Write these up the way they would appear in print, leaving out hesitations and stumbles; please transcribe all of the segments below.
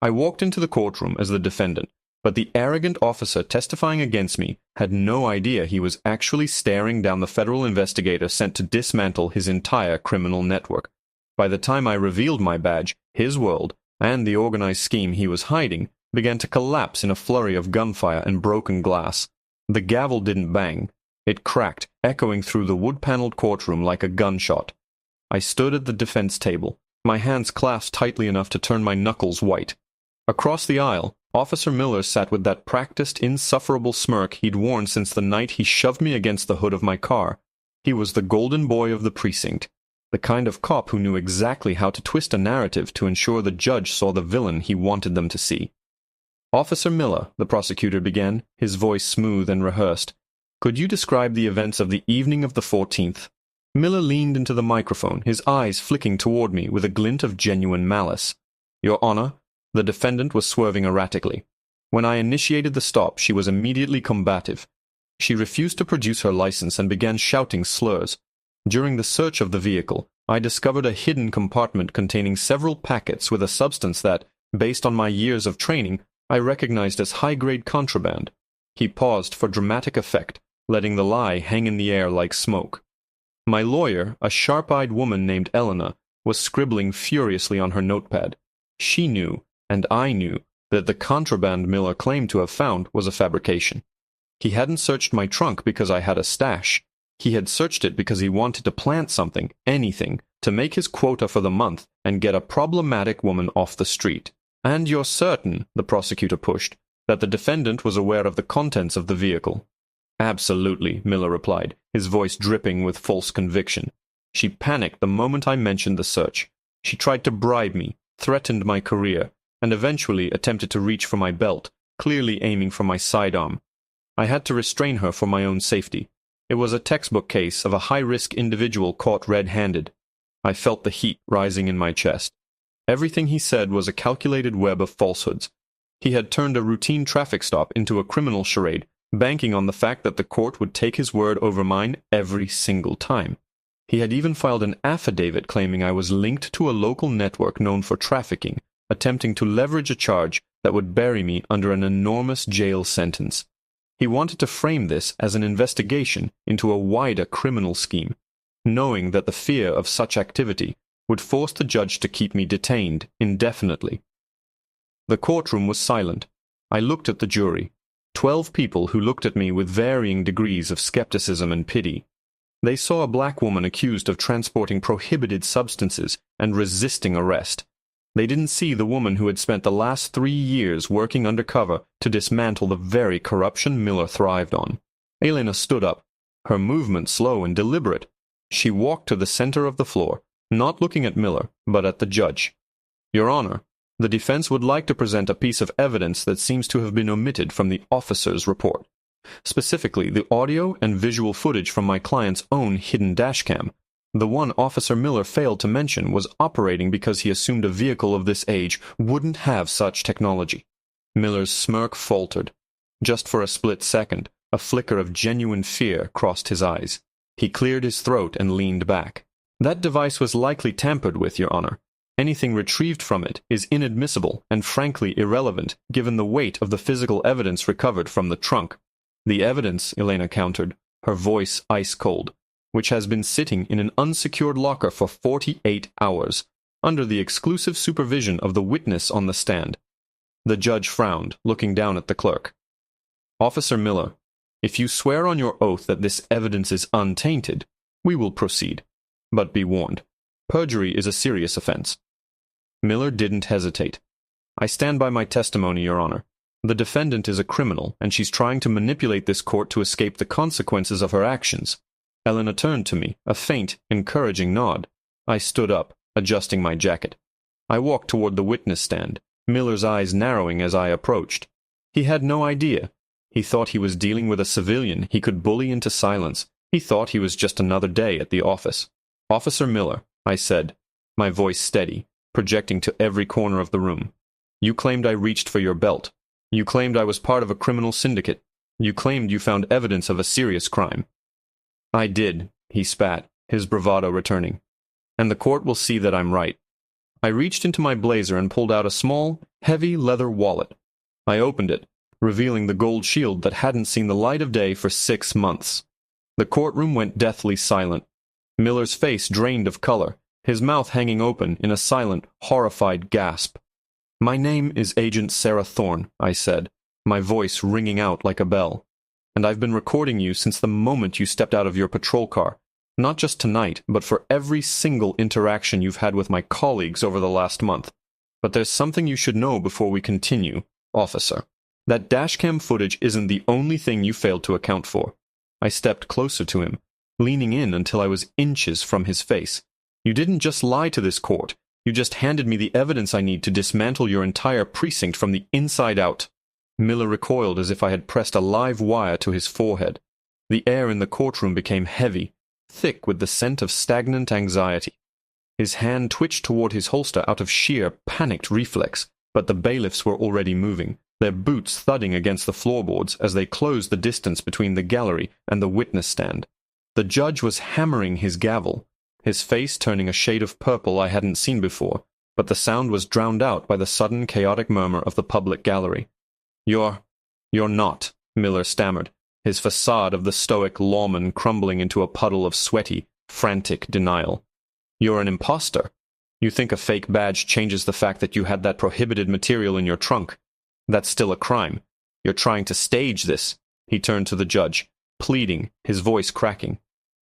I walked into the courtroom as the defendant, but the arrogant officer testifying against me had no idea he was actually staring down the federal investigator sent to dismantle his entire criminal network. By the time I revealed my badge, his world, and the organized scheme he was hiding, began to collapse in a flurry of gunfire and broken glass. The gavel didn't bang. It cracked, echoing through the wood-paneled courtroom like a gunshot. I stood at the defense table, my hands clasped tightly enough to turn my knuckles white. Across the aisle, Officer Miller sat with that practiced, insufferable smirk he'd worn since the night he shoved me against the hood of my car. He was the golden boy of the precinct, the kind of cop who knew exactly how to twist a narrative to ensure the judge saw the villain he wanted them to see. "Officer Miller," the prosecutor began, his voice smooth and rehearsed, "could you describe the events of the evening of the 14th? Miller leaned into the microphone, his eyes flicking toward me with a glint of genuine malice. "Your Honor," the defendant was swerving erratically. When I initiated the stop, she was immediately combative. She refused to produce her license and began shouting slurs. During the search of the vehicle, I discovered a hidden compartment containing several packets with a substance that, based on my years of training, I recognized as high-grade contraband. He paused for dramatic effect, letting the lie hang in the air like smoke. My lawyer, a sharp-eyed woman named Elena, was scribbling furiously on her notepad. She knew, and I knew, that the contraband Miller claimed to have found was a fabrication. He hadn't searched my trunk because I had a stash. He had searched it because he wanted to plant something, anything, to make his quota for the month and get a problematic woman off the street. "And you're certain," the prosecutor pushed, "that the defendant was aware of the contents of the vehicle?" "Absolutely," Miller replied, his voice dripping with false conviction. "She panicked the moment I mentioned the search. She tried to bribe me, threatened my career, and eventually attempted to reach for my belt, clearly aiming for my sidearm. I had to restrain her for my own safety. It was a textbook case of a high-risk individual caught red-handed. I felt the heat rising in my chest. Everything he said was a calculated web of falsehoods. He had turned a routine traffic stop into a criminal charade, banking on the fact that the court would take his word over mine every single time. He had even filed an affidavit claiming I was linked to a local network known for trafficking, attempting to leverage a charge that would bury me under an enormous jail sentence. He wanted to frame this as an investigation into a wider criminal scheme, knowing that the fear of such activity would force the judge to keep me detained indefinitely. The courtroom was silent. I looked at the jury, 12 people who looked at me with varying degrees of skepticism and pity. They saw a black woman accused of transporting prohibited substances and resisting arrest. They didn't see the woman who had spent the last 3 years working undercover to dismantle the very corruption Miller thrived on. Elena stood up, her movement slow and deliberate. She walked to the center of the floor, not looking at Miller, but at the judge. "Your Honor, the defense would like to present a piece of evidence that seems to have been omitted from the officer's report. Specifically, the audio and visual footage from my client's own hidden dashcam. The one Officer Miller failed to mention was operating because he assumed a vehicle of this age wouldn't have such technology." Miller's smirk faltered. Just for a split second, a flicker of genuine fear crossed his eyes. He cleared his throat and leaned back. "That device was likely tampered with, Your Honor. Anything retrieved from it is inadmissible and frankly irrelevant given the weight of the physical evidence recovered from the trunk. The evidence," Elena countered, her voice ice-cold, "which has been sitting in an unsecured locker for 48 hours, under the exclusive supervision of the witness on the stand." The judge frowned, looking down at the clerk. "Officer Miller, if you swear on your oath that this evidence is untainted, we will proceed. But be warned, perjury is a serious offense." Miller didn't hesitate. "I stand by my testimony, Your Honor. The defendant is a criminal, and she's trying to manipulate this court to escape the consequences of her actions." Elena turned to me, a faint, encouraging nod. I stood up, adjusting my jacket. I walked toward the witness stand, Miller's eyes narrowing as I approached. He had no idea. He thought he was dealing with a civilian he could bully into silence. He thought he was just another day at the office. "Officer Miller," I said, my voice steady, projecting to every corner of the room. "You claimed I reached for your belt. You claimed I was part of a criminal syndicate. You claimed you found evidence of a serious crime." "I did," he spat, his bravado returning. "And the court will see that I'm right. I reached into my blazer and pulled out a small, heavy leather wallet. I opened it, revealing the gold shield that hadn't seen the light of day for 6 months. The courtroom went deathly silent. Miller's face drained of color, his mouth hanging open in a silent, horrified gasp. "My name is Agent Sarah Thorne," I said, my voice ringing out like a bell. "And I've been recording you since the moment you stepped out of your patrol car. Not just tonight, but for every single interaction you've had with my colleagues over the last month. But there's something you should know before we continue, officer. That dashcam footage isn't the only thing you failed to account for." I stepped closer to him, leaning in until I was inches from his face. "You didn't just lie to this court. You just handed me the evidence I need to dismantle your entire precinct from the inside out." Miller recoiled as if I had pressed a live wire to his forehead. The air in the courtroom became heavy, thick with the scent of stagnant anxiety. His hand twitched toward his holster out of sheer, panicked reflex, but the bailiffs were already moving, their boots thudding against the floorboards as they closed the distance between the gallery and the witness stand. The judge was hammering his gavel, his face turning a shade of purple I hadn't seen before, but the sound was drowned out by the sudden chaotic murmur of the public gallery. You're not," Miller stammered, his facade of the stoic lawman crumbling into a puddle of sweaty, frantic denial. "You're an imposter. You think a fake badge changes the fact that you had that prohibited material in your trunk. That's still a crime. You're trying to stage this." He turned to the judge, pleading, his voice cracking.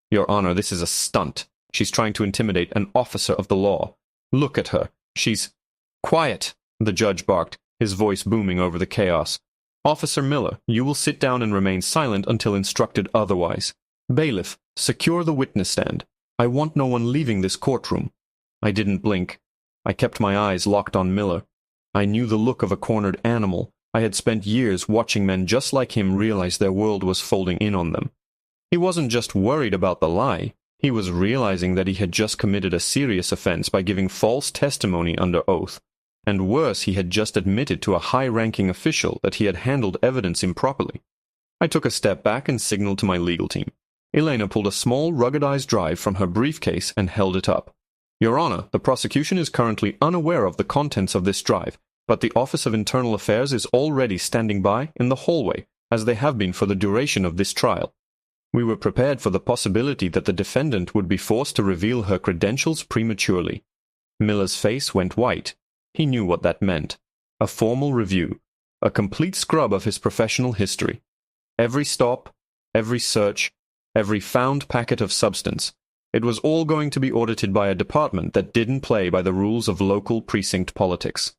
"Your Honor, this is a stunt. She's trying to intimidate an officer of the law. Look at her. She's—" "Quiet," the judge barked, his voice booming over the chaos. "Officer Miller, you will sit down and remain silent until instructed otherwise. Bailiff, secure the witness stand. I want no one leaving this courtroom." I didn't blink. I kept my eyes locked on Miller. I knew the look of a cornered animal. I had spent years watching men just like him realize their world was folding in on them. He wasn't just worried about the lie. He was realizing that he had just committed a serious offense by giving false testimony under oath. And worse, he had just admitted to a high-ranking official that he had handled evidence improperly. I took a step back and signaled to my legal team. Elena pulled a small, ruggedized drive from her briefcase and held it up. "Your Honor, the prosecution is currently unaware of the contents of this drive, but the Office of Internal Affairs is already standing by in the hallway, as they have been for the duration of this trial. We were prepared for the possibility that the defendant would be forced to reveal her credentials prematurely." Miller's face went white. He knew what that meant. A formal review. A complete scrub of his professional history. Every stop, every search, every found packet of substance. It was all going to be audited by a department that didn't play by the rules of local precinct politics.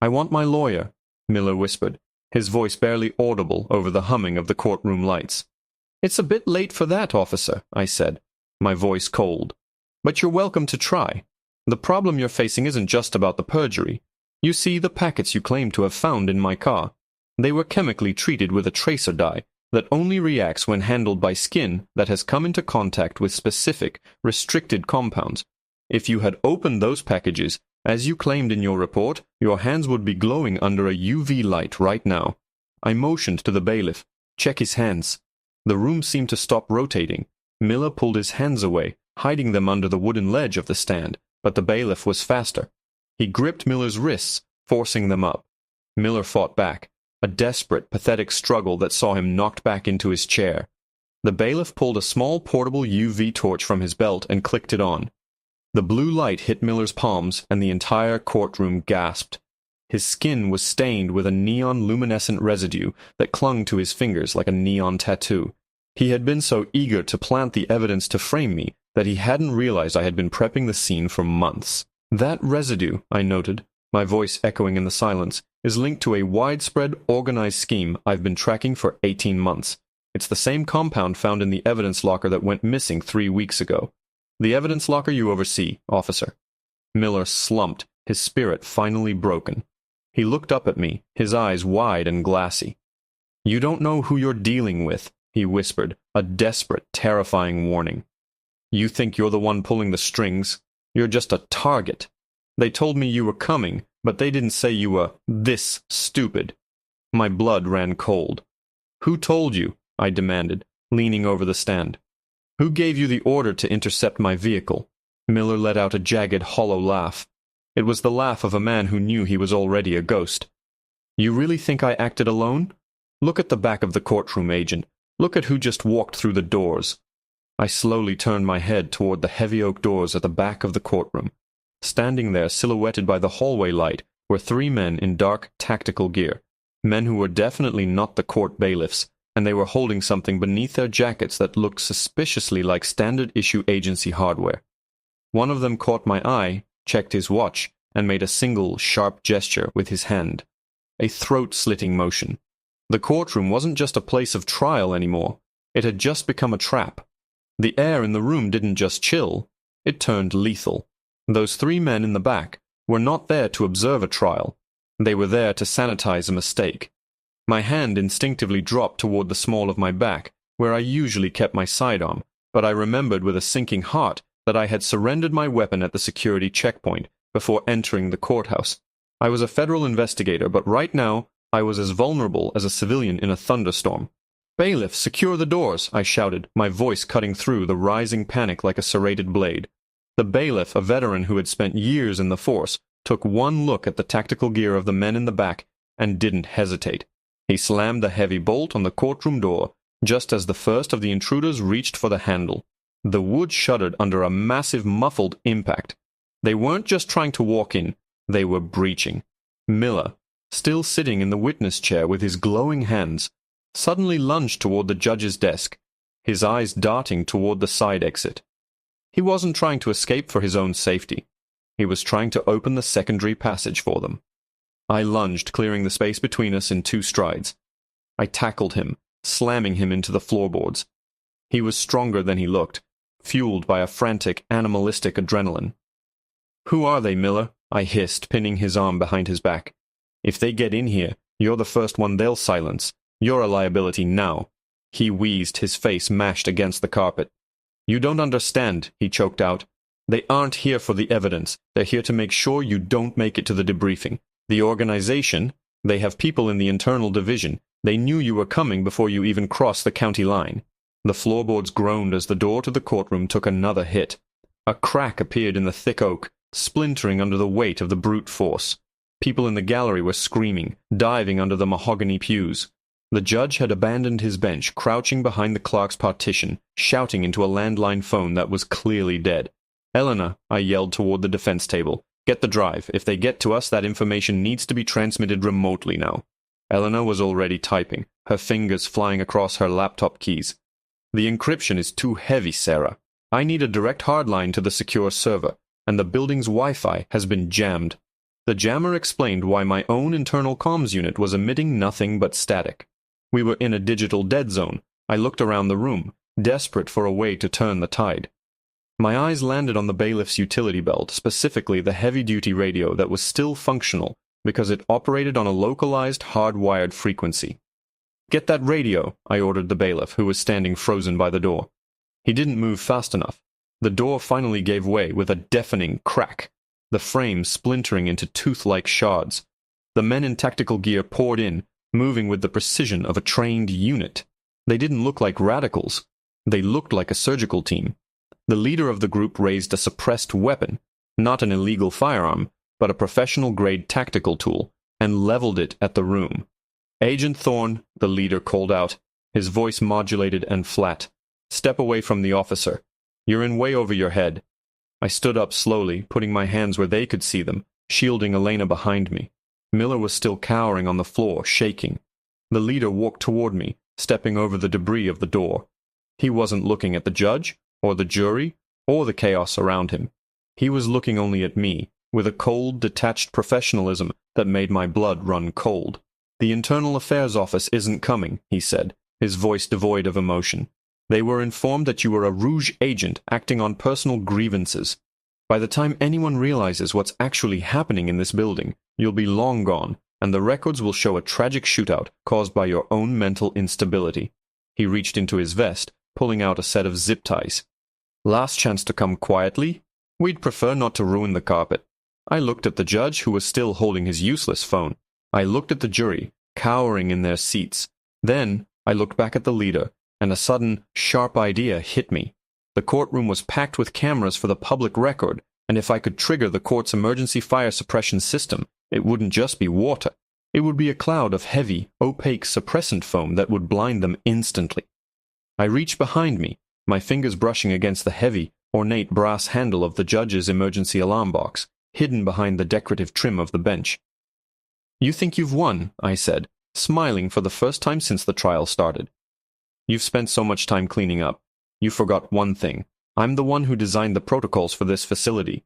"I want my lawyer," Miller whispered, his voice barely audible over the humming of the courtroom lights. "It's a bit late for that, officer," I said, my voice cold. "But you're welcome to try. The problem you're facing isn't just about the perjury. You see, the packets you claim to have found in my car, they were chemically treated with a tracer dye that only reacts when handled by skin that has come into contact with specific, restricted compounds. If you had opened those packages, as you claimed in your report, your hands would be glowing under a UV light right now." I motioned to the bailiff. "Check his hands." The room seemed to stop rotating. Miller pulled his hands away, hiding them under the wooden ledge of the stand, but the bailiff was faster. He gripped Miller's wrists, forcing them up. Miller fought back, a desperate, pathetic struggle that saw him knocked back into his chair. The bailiff pulled a small portable UV torch from his belt and clicked it on. The blue light hit Miller's palms, and the entire courtroom gasped. His skin was stained with a neon-luminescent residue that clung to his fingers like a neon tattoo. He had been so eager to plant the evidence to frame me that he hadn't realized I had been prepping the scene for months. "That residue," I noted, my voice echoing in the silence, "is linked to a widespread, organized scheme I've been tracking for 18 months. It's the same compound found in the evidence locker that went missing 3 weeks ago. The evidence locker you oversee, officer." Miller slumped, his spirit finally broken. He looked up at me, his eyes wide and glassy. "You don't know who you're dealing with," he whispered, a desperate, terrifying warning. "You think you're the one pulling the strings. You're just a target. They told me you were coming, but they didn't say you were this stupid." My blood ran cold. "Who told you?" I demanded, leaning over the stand. "Who gave you the order to intercept my vehicle?" Miller let out a jagged, hollow laugh. It was the laugh of a man who knew he was already a ghost. "You really think I acted alone? Look at the back of the courtroom, Agent. Look at who just walked through the doors." I slowly turned my head toward the heavy oak doors at the back of the courtroom. Standing there, silhouetted by the hallway light, were three men in dark tactical gear, men who were definitely not the court bailiffs, and they were holding something beneath their jackets that looked suspiciously like standard-issue agency hardware. One of them caught my eye, checked his watch, and made a single, sharp gesture with his hand. A throat-slitting motion. The courtroom wasn't just a place of trial anymore. It had just become a trap. The air in the room didn't just chill, it turned lethal. Those three men in the back were not there to observe a trial. They were there to sanitize a mistake. My hand instinctively dropped toward the small of my back, where I usually kept my sidearm, but I remembered with a sinking heart that I had surrendered my weapon at the security checkpoint before entering the courthouse. I was a federal investigator, but right now I was as vulnerable as a civilian in a thunderstorm. "Bailiff, secure the doors," I shouted, my voice cutting through the rising panic like a serrated blade. The bailiff, a veteran who had spent years in the force, took one look at the tactical gear of the men in the back and didn't hesitate. He slammed the heavy bolt on the courtroom door just as the first of the intruders reached for the handle. The wood shuddered under a massive muffled impact. They weren't just trying to walk in, they were breaching. Miller, still sitting in the witness chair with his glowing hands, suddenly lunged toward the judge's desk, his eyes darting toward the side exit. He wasn't trying to escape for his own safety. He was trying to open the secondary passage for them. I lunged, clearing the space between us in 2 strides. I tackled him, slamming him into the floorboards. He was stronger than he looked, fueled by a frantic, animalistic adrenaline. "Who are they, Miller?" I hissed, pinning his arm behind his back. "If they get in here, you're the first one they'll silence. You're a liability now." He wheezed, his face mashed against the carpet. "You don't understand," he choked out. "They aren't here for the evidence. They're here to make sure you don't make it to the debriefing. The organization, they have people in the internal division. They knew you were coming before you even crossed the county line." The floorboards groaned as the door to the courtroom took another hit. A crack appeared in the thick oak, splintering under the weight of the brute force. People in the gallery were screaming, diving under the mahogany pews. The judge had abandoned his bench, crouching behind the clerk's partition, shouting into a landline phone that was clearly dead. "Eleanor," I yelled toward the defense table, "get the drive. If they get to us, that information needs to be transmitted remotely now." Eleanor was already typing, her fingers flying across her laptop keys. "The encryption is too heavy, Sarah. I need a direct hardline to the secure server, and the building's Wi-Fi has been jammed." The jammer explained why my own internal comms unit was emitting nothing but static. We were in a digital dead zone. I looked around the room, desperate for a way to turn the tide. My eyes landed on the bailiff's utility belt, specifically the heavy-duty radio that was still functional because it operated on a localized, hardwired frequency. "Get that radio," I ordered the bailiff, who was standing frozen by the door. He didn't move fast enough. The door finally gave way with a deafening crack, the frame splintering into tooth-like shards. The men in tactical gear poured in, moving with the precision of a trained unit. They didn't look like radicals. They looked like a surgical team. The leader of the group raised a suppressed weapon, not an illegal firearm, but a professional-grade tactical tool, and leveled it at the room. "Agent Thorne," the leader called out, his voice modulated and flat. "Step away from the officer. You're in way over your head." I stood up slowly, putting my hands where they could see them, shielding Elena behind me. Miller was still cowering on the floor, shaking. The leader walked toward me, stepping over the debris of the door. He wasn't looking at the judge, or the jury, or the chaos around him. He was looking only at me, with a cold, detached professionalism that made my blood run cold. "The Internal Affairs Office isn't coming," he said, his voice devoid of emotion. "They were informed that you were a Rouge agent acting on personal grievances. By the time anyone realizes what's actually happening in this building, you'll be long gone, and the records will show a tragic shootout caused by your own mental instability." He reached into his vest, pulling out a set of zip ties. "Last chance to come quietly? We'd prefer not to ruin the carpet." I looked at the judge, who was still holding his useless phone. I looked at the jury, cowering in their seats. Then I looked back at the leader, and a sudden, sharp idea hit me. The courtroom was packed with cameras for the public record, And if I could trigger the court's emergency fire suppression system, it wouldn't just be water. It would be a cloud of heavy, opaque suppressant foam that would blind them instantly. I reached behind me, my fingers brushing against the heavy, ornate brass handle of the judge's emergency alarm box, hidden behind the decorative trim of the bench. "You think you've won," I said, smiling for the first time since the trial started. "You've spent so much time cleaning up. You forgot one thing. I'm the one who designed the protocols for this facility."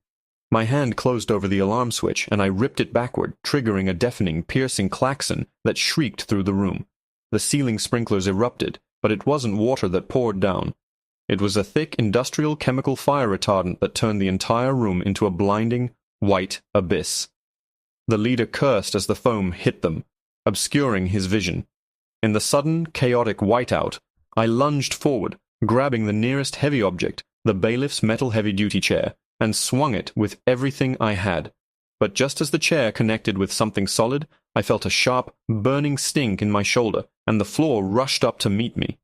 My hand closed over the alarm switch, and I ripped it backward, triggering a deafening, piercing klaxon that shrieked through the room. The ceiling sprinklers erupted, but it wasn't water that poured down. It was a thick industrial chemical fire retardant that turned the entire room into a blinding, white abyss. The leader cursed as the foam hit them, obscuring his vision. In the sudden, chaotic whiteout, I lunged forward, grabbing the nearest heavy object, the bailiff's metal heavy-duty chair, and swung it with everything I had. But just as the chair connected with something solid, I felt a sharp, burning sting in my shoulder, and the floor rushed up to meet me.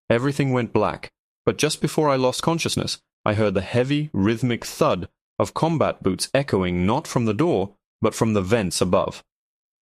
Everything went black, but just before I lost consciousness, I heard the heavy, rhythmic thud of combat boots echoing not from the door, but from the vents above.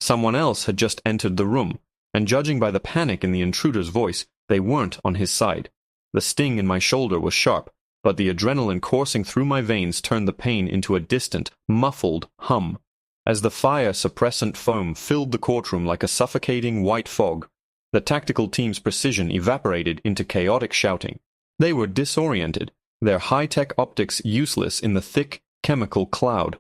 Someone else had just entered the room, and judging by the panic in the intruder's voice, they weren't on his side. The sting in my shoulder was sharp, but the adrenaline coursing through my veins turned the pain into a distant, muffled hum. As the fire suppressant foam filled the courtroom like a suffocating white fog, the tactical team's precision evaporated into chaotic shouting. They were disoriented, their high-tech optics useless in the thick, chemical cloud.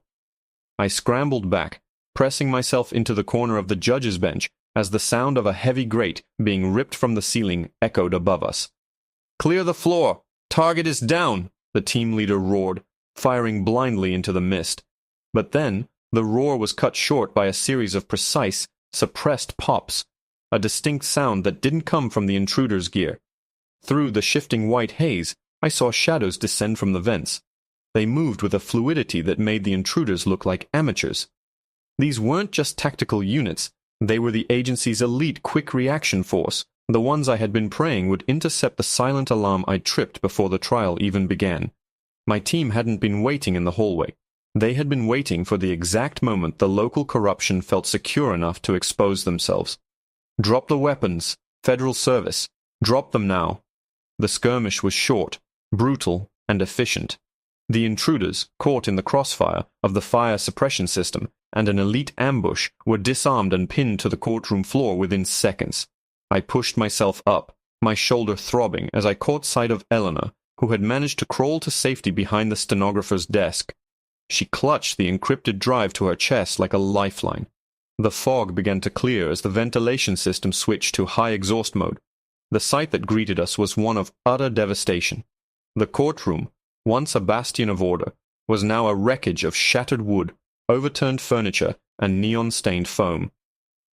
I scrambled back, pressing myself into the corner of the judge's bench as the sound of a heavy grate being ripped from the ceiling echoed above us. "Clear the floor! Target is down!" the team leader roared, firing blindly into the mist. But then, the roar was cut short by a series of precise, suppressed pops, a distinct sound that didn't come from the intruder's gear. Through the shifting white haze, I saw shadows descend from the vents. They moved with a fluidity that made the intruders look like amateurs. These weren't just tactical units, they were the agency's elite quick reaction force, the ones I had been praying would intercept the silent alarm I tripped before the trial even began. My team hadn't been waiting in the hallway. They had been waiting for the exact moment the local corruption felt secure enough to expose themselves. "Drop the weapons, Federal Service. Drop them now." The skirmish was short, brutal, and efficient. The intruders, caught in the crossfire of the fire suppression system and an elite ambush, were disarmed and pinned to the courtroom floor within seconds. I pushed myself up, my shoulder throbbing as I caught sight of Eleanor, who had managed to crawl to safety behind the stenographer's desk. She clutched the encrypted drive to her chest like a lifeline. The fog began to clear as the ventilation system switched to high exhaust mode. The sight that greeted us was one of utter devastation. The courtroom, once a bastion of order, was now a wreckage of shattered wood, overturned furniture, and neon-stained foam.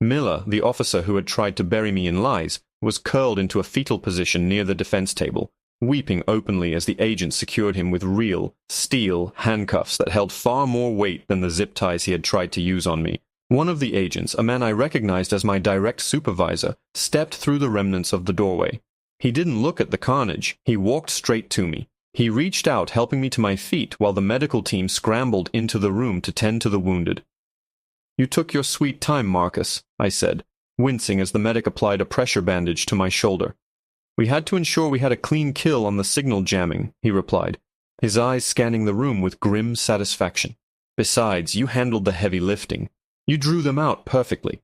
Miller, the officer who had tried to bury me in lies, was curled into a fetal position near the defense table, weeping openly as the agent secured him with real, steel handcuffs that held far more weight than the zip ties he had tried to use on me. One of the agents, a man I recognized as my direct supervisor, stepped through the remnants of the doorway. He didn't look at the carnage, he walked straight to me. He reached out, helping me to my feet, while the medical team scrambled into the room to tend to the wounded. "You took your sweet time, Marcus," I said, wincing as the medic applied a pressure bandage to my shoulder. "We had to ensure we had a clean kill on the signal jamming," he replied, his eyes scanning the room with grim satisfaction. "Besides, you handled the heavy lifting. You drew them out perfectly.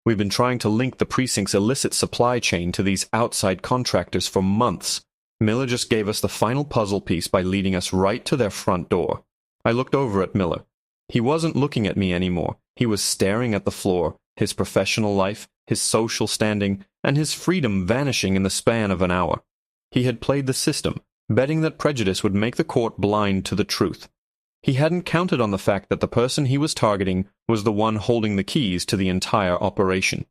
We've been trying to link the precinct's illicit supply chain to these outside contractors for months. Miller just gave us the final puzzle piece by leading us right to their front door." I looked over at Miller. He wasn't looking at me anymore. He was staring at the floor, his professional life, his social standing, and his freedom vanishing in the span of an hour. He had played the system, betting that prejudice would make the court blind to the truth. He hadn't counted on the fact that the person he was targeting was the one holding the keys to the entire operation.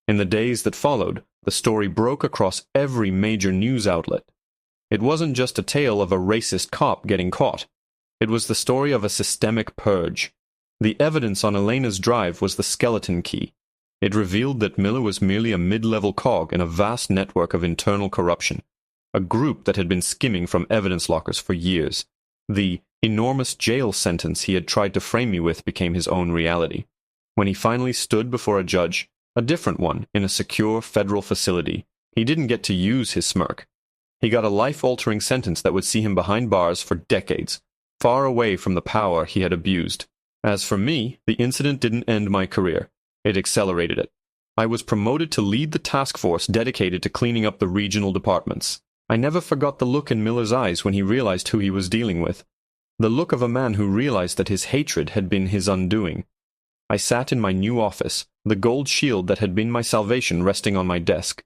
In the days that followed, the story broke across every major news outlet. It wasn't just a tale of a racist cop getting caught. It was the story of a systemic purge. The evidence on Elena's drive was the skeleton key. It revealed that Miller was merely a mid-level cog in a vast network of internal corruption, a group that had been skimming from evidence lockers for years. The enormous jail sentence he had tried to frame me with became his own reality. When he finally stood before a judge, a different one, in a secure federal facility, he didn't get to use his smirk. He got a life-altering sentence that would see him behind bars for decades, far away from the power he had abused. As for me, the incident didn't end my career. It accelerated it. I was promoted to lead the task force dedicated to cleaning up the regional departments. I never forgot the look in Miller's eyes when he realized who he was dealing with. The look of a man who realized that his hatred had been his undoing. I sat in my new office, the gold shield that had been my salvation resting on my desk.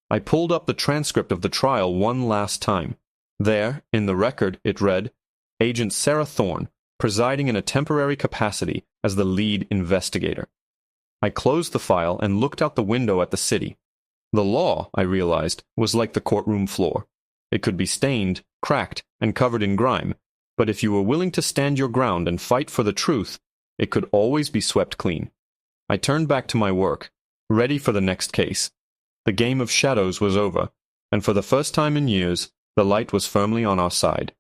I pulled up the transcript of the trial one last time. There, in the record, it read, Agent Sarah Thorne, presiding in a temporary capacity as the lead investigator. I closed the file and looked out the window at the city. The law, I realized, was like the courtroom floor. It could be stained, cracked, and covered in grime, but if you were willing to stand your ground and fight for the truth, it could always be swept clean. I turned back to my work, ready for the next case. The game of shadows was over, and for the first time in years, the light was firmly on our side.